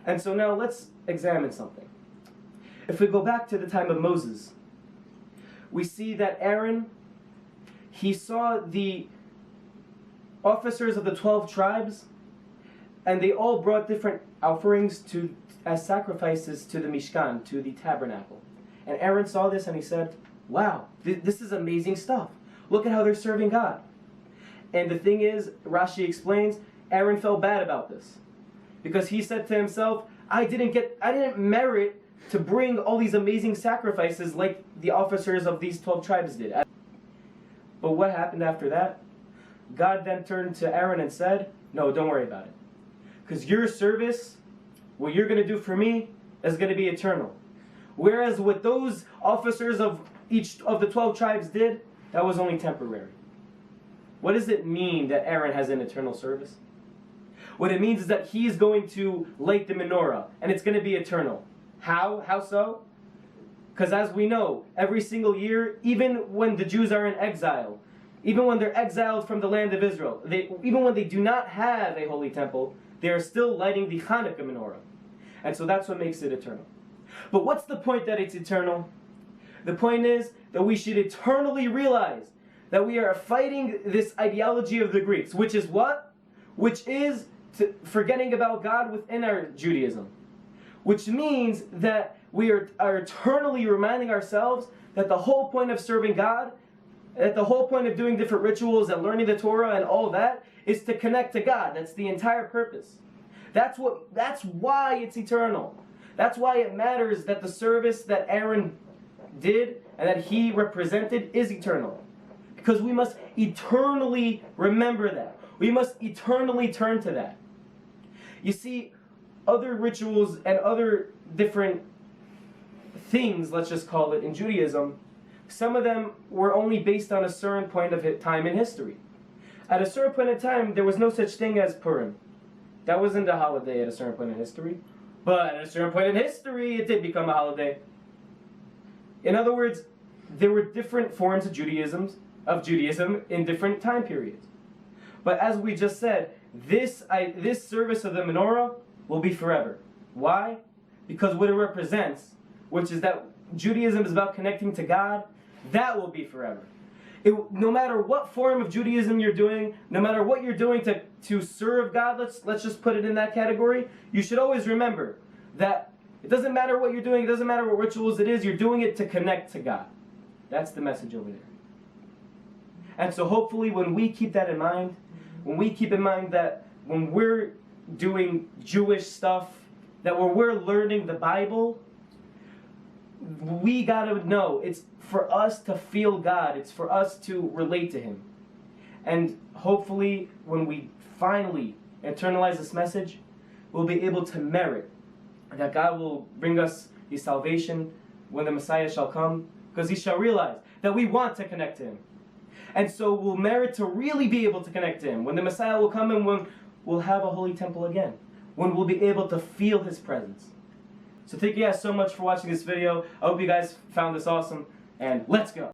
And so now let's examine something. If we go back to the time of Moses, we see that Aaron, he saw the officers of the 12 tribes, and they all brought different offerings as sacrifices to the Mishkan, to the tabernacle. And Aaron saw this and he said, wow, this is amazing stuff. Look at how they're serving God. And the thing is, Rashi explains, Aaron felt bad about this, because he said to himself, I didn't merit to bring all these amazing sacrifices like the officers of these 12 tribes did. But what happened after that? God then turned to Aaron and said, no, don't worry about it. Because your service, what you're going to do for me, is going to be eternal. Whereas what those officers of each of the 12 tribes did, that was only temporary. What does it mean that Aaron has an eternal service? What it means is that he is going to light the menorah, and it's going to be eternal. How? How so? Because as we know, every single year, even when the Jews are in exile, even when they're exiled from the land of Israel, even when they do not have a holy temple, they are still lighting the Chanukah menorah. And so that's what makes it eternal. But what's the point that it's eternal? The point is that we should eternally realize that we are fighting this ideology of the Greeks, which is what? Which is forgetting about God within our Judaism. Which means that we are eternally reminding ourselves that the whole point of serving God, that the whole point of doing different rituals and learning the Torah and all that is to connect to God. That's the entire purpose. That's why it's eternal. That's why it matters that the service that Aaron did and that he represented is eternal. Because we must eternally remember that. We must eternally turn to that. You see, other rituals and other different things, let's just call it, in Judaism, some of them were only based on a certain point of time in history. At a certain point in time, there was no such thing as Purim. That wasn't a holiday at a certain point in history. But at a certain point in history, it did become a holiday. In other words, there were different forms of Judaism in different time periods. But as we just said, this service of the menorah will be forever. Why? Because what it represents, which is that Judaism is about connecting to God, that will be forever. No matter what form of Judaism you're doing, no matter what you're doing to serve God, let's just put it in that category, you should always remember that it doesn't matter what you're doing, it doesn't matter what rituals it is, you're doing it to connect to God. That's the message over there. And so hopefully when we keep that in mind, when we keep in mind that when we're doing Jewish stuff, that when we're learning the Bible, we gotta know it's for us to feel God, it's for us to relate to Him. And hopefully when we finally internalize this message, we'll be able to merit that God will bring us His salvation when the Messiah shall come, because He shall realize that we want to connect to Him. And so we'll merit to really be able to connect to Him when the Messiah will come and when we'll have a holy temple again, when we'll be able to feel His presence. So thank you guys so much for watching this video. I hope you guys found this awesome, and let's go!